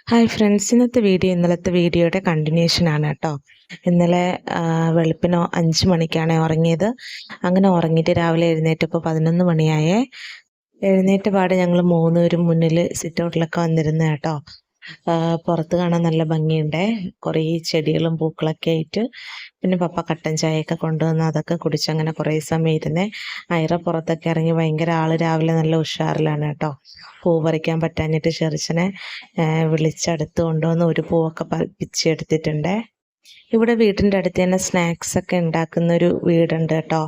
Hi friends, ഇന്നത്തെ video ഇന്നലത്തെ വീഡിയോയുടെ കണ്ടിന്യൂഷൻ ആണ് കേട്ടോ. ഇന്നലെ വെളുപ്പിന് 5 മണിക്കാണ് ഉറങ്ങിയത്. അങ്ങനെ ഉറങ്ങിയിട്ട് രാവിലെ എഴുന്നേറ്റപ്പോൾ 11 മണിയായേ. എഴുന്നേറ്റ പാടെ ഞങ്ങൾ 3 പേരും മുന്നിൽ സിറ്റ് ഔട്ടിലൊക്കെ വന്നിരുന്നു കേട്ടോ. പുറത്ത് കാണാൻ നല്ല ഭംഗിയുണ്ടേ, കുറേ ചെടികളും പൂക്കളൊക്കെ ആയിട്ട്. പിന്നെ പപ്പ കട്ടൻ ചായയൊക്കെ കൊണ്ടുവന്ന് അതൊക്കെ കുടിച്ചങ്ങനെ കുറേ സമയം ഇരുന്നേ. ഐറ പുറത്തൊക്കെ ഇറങ്ങി ഭയങ്കര ആള് രാവിലെ നല്ല ഉഷാറിലാണ് കേട്ടോ. പൂ പറിക്കാൻ പറ്റാഞ്ഞിട്ട് ചെറുച്ചനെ വിളിച്ചടുത്ത് കൊണ്ടുവന്ന് ഒരു പൂവൊക്കെ പിച്ചെടുത്തിട്ടുണ്ടേ. ഇവിടെ വീട്ടിൻ്റെ അടുത്ത് തന്നെ സ്നാക്സ് ഒക്കെ ഉണ്ടാക്കുന്നൊരു വീടുണ്ട് കേട്ടോ.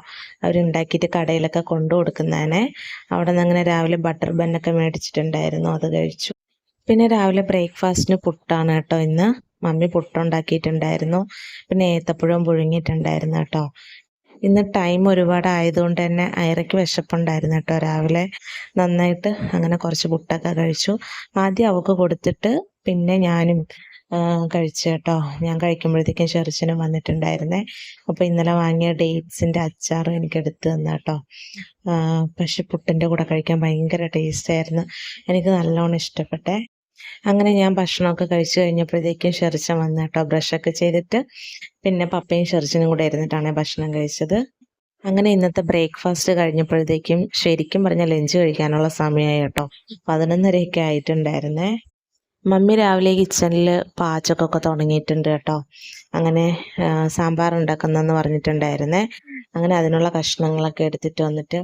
അവരുണ്ടാക്കിയിട്ട് കടയിലൊക്കെ കൊണ്ടു കൊടുക്കുന്നതിനെ. അവിടെ നിന്ന് അങ്ങനെ രാവിലെ ബട്ടർ ബന്നൊക്കെ മേടിച്ചിട്ടുണ്ടായിരുന്നു, അത് കഴിച്ചു. പിന്നെ രാവിലെ ബ്രേക്ക്ഫാസ്റ്റിന് പുട്ടാണ് കേട്ടോ ഇന്ന്. മമ്മി പുട്ടുണ്ടാക്കിയിട്ടുണ്ടായിരുന്നു. പിന്നെ ഏത്തപ്പഴം പുഴുങ്ങിയിട്ടുണ്ടായിരുന്നു കേട്ടോ. ഇന്ന് ടൈം ഒരുപാട് ആയതുകൊണ്ട് തന്നെ ഐറയ്ക്ക് വിശപ്പുണ്ടായിരുന്നു കേട്ടോ. രാവിലെ നന്നായിട്ട് അങ്ങനെ കുറച്ച് പുട്ടൊക്കെ കഴിച്ചു. ആദ്യം അവൾക്ക് കൊടുത്തിട്ട് പിന്നെ ഞാനും കഴിച്ചു കേട്ടോ. ഞാൻ കഴിക്കുമ്പോഴത്തേക്കും ചെറുച്ചനും വന്നിട്ടുണ്ടായിരുന്നേ. അപ്പോൾ ഇന്നലെ വാങ്ങിയ ഡേറ്റ്സിൻ്റെ അച്ചാറും എനിക്ക് എടുത്ത് തന്നു കേട്ടോ. പക്ഷെ പുട്ടിൻ്റെ കൂടെ കഴിക്കാൻ ഭയങ്കര ടേസ്റ്റായിരുന്നു. എനിക്ക് നല്ലോണം ഇഷ്ടപ്പെട്ടെ. അങ്ങനെ ഞാൻ ഭക്ഷണമൊക്കെ കഴിച്ചു കഴിഞ്ഞപ്പോഴത്തേക്കും ചെറുച്ചൻ വന്നു കേട്ടോ. ബ്രഷൊക്കെ ചെയ്തിട്ട് പിന്നെ പപ്പയും ചെറുച്ചനും കൂടെ ഇരുന്നിട്ടാണ് ഭക്ഷണം കഴിച്ചത്. അങ്ങനെ ബ്രേക്ക്ഫാസ്റ്റ് കഴിഞ്ഞപ്പോഴത്തേക്കും ശരിക്കും പറഞ്ഞാൽ ലഞ്ച് കഴിക്കാനുള്ള സമയമായി കേട്ടോ. 11:30 ആയിട്ടുണ്ടായിരുന്നേ. മമ്മി രാവിലെ കിച്ചണിൽ പാചകമൊക്കെ തുടങ്ങിയിട്ടുണ്ട് കേട്ടോ. അങ്ങനെ സാമ്പാർ ഉണ്ടാക്കുന്നെന്ന് പറഞ്ഞിട്ടുണ്ടായിരുന്നേ. അങ്ങനെ അതിനുള്ള കഷ്ണങ്ങളൊക്കെ എടുത്തിട്ട് വന്നിട്ട്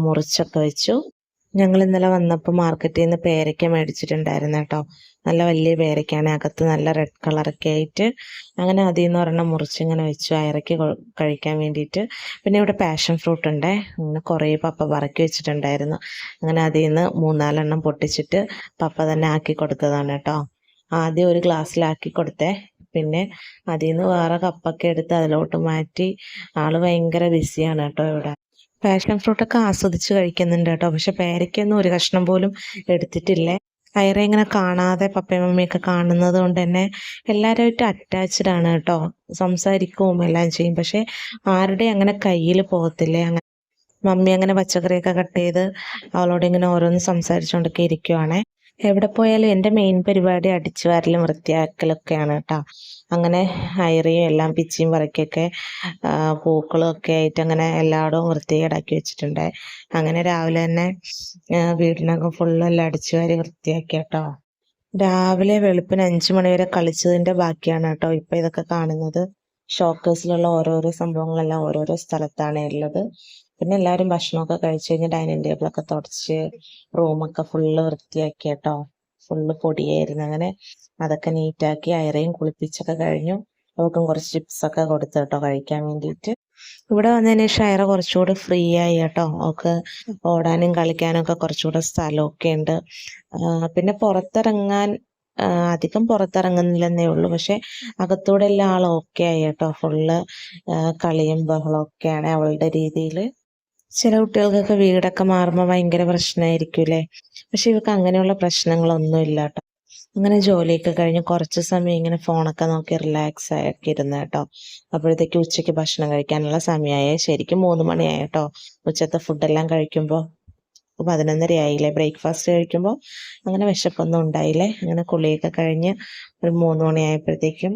മുറിച്ചൊക്കെ വെച്ചു. ഞങ്ങൾ ഇന്നലെ വന്നപ്പോൾ മാർക്കറ്റിൽ നിന്ന് പേരയ്ക്ക മേടിച്ചിട്ടുണ്ടായിരുന്നു കേട്ടോ. നല്ല വലിയ പേരയ്ക്കാണ്, അകത്ത് നല്ല റെഡ് കളറൊക്കെ ആയിട്ട്. അങ്ങനെ അതിൽ നിന്ന് ഒരെണ്ണം മുറിച്ചിങ്ങനെ വെച്ചു അയറയ്ക്ക് കഴിക്കാൻ വേണ്ടിയിട്ട്. പിന്നെ ഇവിടെ പാഷൻ ഫ്രൂട്ട് ഉണ്ടേ, അങ്ങനെ കുറേ പപ്പ പറക്കി വെച്ചിട്ടുണ്ടായിരുന്നു. അങ്ങനെ അതിൽ നിന്ന് 3-4 പൊട്ടിച്ചിട്ട് പപ്പ തന്നെ ആക്കി കൊടുത്തതാണ് കേട്ടോ. ആദ്യം ഒരു ഗ്ലാസ്സിലാക്കി കൊടുത്തേ, പിന്നെ അതിൽ നിന്ന് വേറെ കപ്പൊക്കെ എടുത്ത് അതിലോട്ട് മാറ്റി. ആള് ഭയങ്കര ബിസിയാണ് കേട്ടോ ഇവിടെ. പാഷൻ ഫ്രൂട്ടൊക്കെ ആസ്വദിച്ച് കഴിക്കുന്നുണ്ട് കേട്ടോ. പക്ഷെ പേരയ്ക്കൊന്നും ഒരു കഷ്ണം പോലും എടുത്തിട്ടില്ലേ. ഐറ ഇങ്ങനെ കാണാതെ പപ്പയും മമ്മിയൊക്കെ കാണുന്നത് കൊണ്ട് തന്നെ എല്ലാവരുമായിട്ട് അറ്റാച്ച്ഡ് ആണ് കേട്ടോ. സംസാരിക്കുകയും എല്ലാം ചെയ്യും. പക്ഷെ ആരുടെ അങ്ങനെ കയ്യിൽ പോകത്തില്ലേ. അങ്ങനെ മമ്മി അങ്ങനെ പച്ചക്കറിയൊക്കെ കട്ട് ചെയ്ത് അവളോട് ഇങ്ങനെ ഓരോന്ന് സംസാരിച്ചുകൊണ്ടൊക്കെ ഇരിക്കുവാണേ. എവിടെ പോയാലും എൻ്റെ മെയിൻ പരിപാടി അടിച്ചു വാരലും വൃത്തിയാക്കലൊക്കെയാണ് കേട്ടോ. അങ്ങനെ ഐറയും എല്ലാം പിച്ചിയും പറക്കൊക്കെ പൂക്കളും ഒക്കെ ആയിട്ട് അങ്ങനെ എല്ലായിടവും വൃത്തികേടാക്കി വെച്ചിട്ടുണ്ട്. അങ്ങനെ രാവിലെ തന്നെ വീടിനൊക്കെ ഫുള്ളെല്ലാം അടിച്ചു വാരി വൃത്തിയാക്കി കേട്ടോ. രാവിലെ വെളുപ്പിന് 5 മണി വരെ കളിച്ചതിൻ്റെ ബാക്കിയാണ് കേട്ടോ ഇപ്പം ഇതൊക്കെ കാണുന്നത്. ഷോക്കേഴ്സിലുള്ള ഓരോരോ സംഭവങ്ങളെല്ലാം ഓരോരോ സ്ഥലത്താണ് ഉള്ളത്. പിന്നെ എല്ലാവരും ഭക്ഷണമൊക്കെ കഴിച്ച് കഴിഞ്ഞ് ഡൈനിങ് ടേബിളൊക്കെ തുടച്ച് റൂമൊക്കെ ഫുള്ള് വൃത്തിയാക്കി കേട്ടോ. ഫുള്ള് പൊടിയായിരുന്നു. അങ്ങനെ അതൊക്കെ നീറ്റാക്കി ഐറയും കുളിപ്പിച്ചൊക്കെ കഴിഞ്ഞു. അവൾക്കും കുറച്ച് ചിപ്സൊക്കെ കൊടുത്തു കേട്ടോ കഴിക്കാൻ വേണ്ടിയിട്ട്. ഇവിടെ വന്നതിന് ശേഷം ഐറ കുറച്ചുകൂടി ഫ്രീ ആയി കേട്ടോ. അവൾക്ക് ഓടാനും കളിക്കാനും ഒക്കെ കുറച്ചുകൂടെ സ്ഥലമൊക്കെ ഉണ്ട്. പിന്നെ പുറത്തിറങ്ങാൻ അധികം പുറത്തിറങ്ങുന്നില്ലെന്നേ ഉള്ളൂ. പക്ഷെ അകത്തൂടെ എല്ലാം ആൾ ഓക്കെ ആയി കേട്ടോ. ഫുള്ള് കളിയും ബഹളമൊക്കെയാണ് അവളുടെ രീതിയിൽ. ചില കുട്ടികൾക്കൊക്കെ വീടൊക്കെ മാറുമ്പോൾ ഭയങ്കര പ്രശ്നമായിരിക്കൂലേ. പക്ഷെ ഇവർക്ക് അങ്ങനെയുള്ള പ്രശ്നങ്ങളൊന്നും ഇല്ല കേട്ടോ. അങ്ങനെ ജോലിയൊക്കെ കഴിഞ്ഞ് കുറച്ച് സമയം ഇങ്ങനെ ഫോണൊക്കെ നോക്കി റിലാക്സ് ആക്കി ഇരുന്ന് കേട്ടോ. അപ്പോഴത്തേക്ക് ഉച്ചയ്ക്ക് ഭക്ഷണം കഴിക്കാനുള്ള സമയമായേ. ശരിക്കും 3 മണിയായി കേട്ടോ. ഉച്ചത്തെ ഫുഡെല്ലാം കഴിക്കുമ്പോൾ 11:30 ആയില്ലേ. ബ്രേക്ക്ഫാസ്റ്റ് കഴിക്കുമ്പോൾ അങ്ങനെ വിശപ്പൊന്നും ഉണ്ടായില്ലേ. അങ്ങനെ കുളിയൊക്കെ കഴിഞ്ഞ് ഒരു 3 മണിയായപ്പോഴത്തേക്കും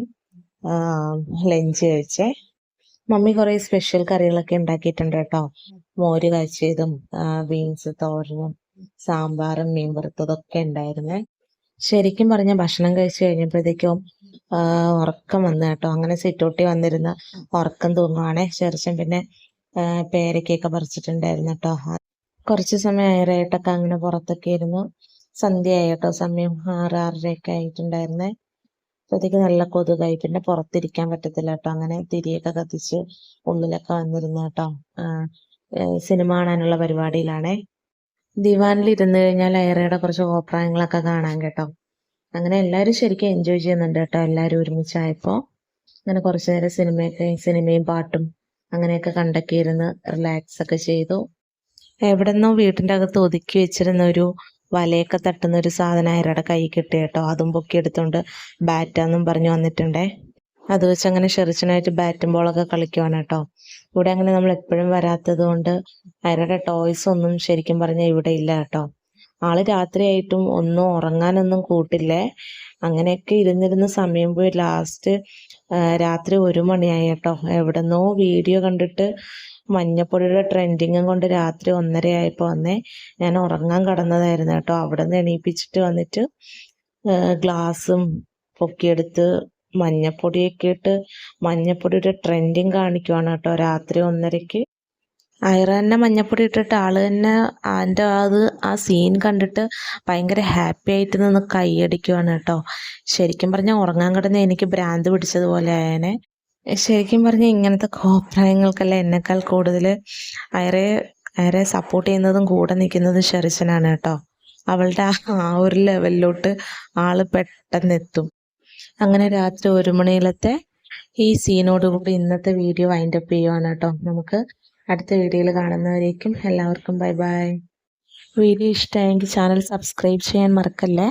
ലഞ്ച് കഴിച്ചേ. മമ്മി കുറേ സ്പെഷ്യൽ കറികളൊക്കെ ഉണ്ടാക്കിയിട്ടുണ്ട് കേട്ടോ. മോര് കാച്ചിയതും ബീൻസ് തോരനും സാമ്പാറും മീൻ വറുത്തതൊക്കെ ഉണ്ടായിരുന്നേ. ശരിക്കും പറഞ്ഞ ഭക്ഷണം കഴിച്ച് കഴിഞ്ഞപ്പോഴത്തേക്കും ഉറക്കം വന്നു കേട്ടോ. അങ്ങനെ സിറ്റൗട്ടിൽ വന്നിരുന്ന ഉറക്കം തൂങ്ങുവാണേ. ചെറുച്ചൻ പിന്നെ പേരയ്ക്കൊക്കെ പറിച്ചിട്ടുണ്ടായിരുന്നു കേട്ടോ. കുറച്ച് സമയം ഐറയായിട്ടൊക്കെ അങ്ങനെ പുറത്തൊക്കെ ഇരുന്നു. സന്ധ്യയായി കേട്ടോ. സമയം 6-6:30 ആയിട്ടുണ്ടായിരുന്നേ. അപ്പോഴത്തേക്ക് നല്ല കൊതുകായി. പിന്നെ പുറത്തിരിക്കാൻ പറ്റത്തില്ല കേട്ടോ. അങ്ങനെ തിരിയൊക്കെ കത്തിച്ച് ഉള്ളിലൊക്കെ വന്നിരുന്നു കേട്ടോ. സിനിമ കാണാനുള്ള പരിപാടിയിലാണേ. ദിവാനിൽ ഇരുന്ന് കഴിഞ്ഞാൽ ഐറയുടെ കുറച്ച് കോപ്രായങ്ങളൊക്കെ കാണാൻ കേട്ടോ. അങ്ങനെ എല്ലാവരും ശരിക്കും എൻജോയ് ചെയ്യുന്നുണ്ട് കേട്ടോ. എല്ലാവരും ഒരുമിച്ചായപ്പോൾ അങ്ങനെ കുറച്ച് നേരം സിനിമയും പാട്ടും അങ്ങനെയൊക്കെ കണ്ടൊക്കെ ഇരുന്ന് റിലാക്സ് ഒക്കെ ചെയ്തു. എവിടെ നിന്നോ വീട്ടിൻ്റെ അകത്ത് ഒതുക്കി വെച്ചിരുന്ന ഒരു വലയൊക്കെ തട്ടുന്ന ഒരു സാധനം ഐറയുടെ കൈ കിട്ടി കേട്ടോ. അതും പൊക്കി എടുത്തുകൊണ്ട് ബാറ്റാന്നും പറഞ്ഞു വന്നിട്ടുണ്ടേ. അത് വെച്ച് അങ്ങനെ ചെറുച്ചനായിട്ട് ബാറ്റും ബോളൊക്കെ കളിക്കുവാണ് കേട്ടോ. ഇവിടെ അങ്ങനെ നമ്മൾ എപ്പോഴും വരാത്തത് കൊണ്ട് ഐറയുടെ ടോയ്സ് ഒന്നും ശരിക്കും പറഞ്ഞാൽ ഇവിടെ ഇല്ല കേട്ടോ. ആള് രാത്രിയായിട്ടും ഒന്നും ഉറങ്ങാനൊന്നും കൂട്ടില്ലേ. അങ്ങനെയൊക്കെ ഇരുന്നിരുന്ന് സമയം പോയി ലാസ്റ്റ് രാത്രി 1 മണിയായി കേട്ടോ. എവിടെന്നോ വീഡിയോ കണ്ടിട്ട് മഞ്ഞപ്പൊടിയുടെ ട്രെൻഡിങ്ങും കൊണ്ട് രാത്രി 1:30 ആയപ്പോൾ വന്നേ. ഞാൻ ഉറങ്ങാൻ കിടന്നതായിരുന്നു കേട്ടോ. അവിടെ നിന്ന് എണീപ്പിച്ചിട്ട് വന്നിട്ട് ഗ്ലാസും പൊക്കിയെടുത്ത് മഞ്ഞപ്പൊടിയൊക്കെ ഇട്ട് മഞ്ഞപ്പൊടിയുടെ ട്രെൻഡിങ് കാണിക്കുവാണ് കേട്ടോ രാത്രി 1:30-ക്ക്. ഐറ തന്നെ മഞ്ഞപ്പൊടി ഇട്ടിട്ട് ആള് തന്നെ ആ സീൻ കണ്ടിട്ട് ഭയങ്കര ഹാപ്പി ആയിട്ട് നിന്ന് കൈയടിക്കുവാണ് കേട്ടോ. ശരിക്കും പറഞ്ഞാൽ ഉറങ്ങാൻ കിടന്ന് എനിക്ക് ഭ്രാന്ത് പിടിച്ചതുപോലെ ആയേനെ. ശരിക്കും പറഞ്ഞാൽ ഇങ്ങനത്തെ കോപ്രായങ്ങൾക്കല്ല എന്നെക്കാൾ കൂടുതൽ ഐറയെ സപ്പോർട്ട് ചെയ്യുന്നതും കൂടെ നിൽക്കുന്നതും ഷെറിച്ചനാണ് കേട്ടോ. അവളുടെ ആ ഒരു ലെവലിലോട്ട് ആള് പെട്ടെന്ന് എത്തും. അങ്ങനെ രാത്രി 1 മണിയിലത്തെ ഈ സീനോടുകൂടി ഇന്നത്തെ വീഡിയോ വൈൻഡപ്പ് ചെയ്യുവാണ് കേട്ടോ. നമുക്ക് അടുത്ത വീഡിയോയിൽ കാണുന്നവരേക്കും എല്ലാവർക്കും ബൈ ബൈ. വീഡിയോ ഇഷ്ടമായെങ്കിൽ ചാനൽ സബ്സ്ക്രൈബ് ചെയ്യാൻ മറക്കല്ലേ.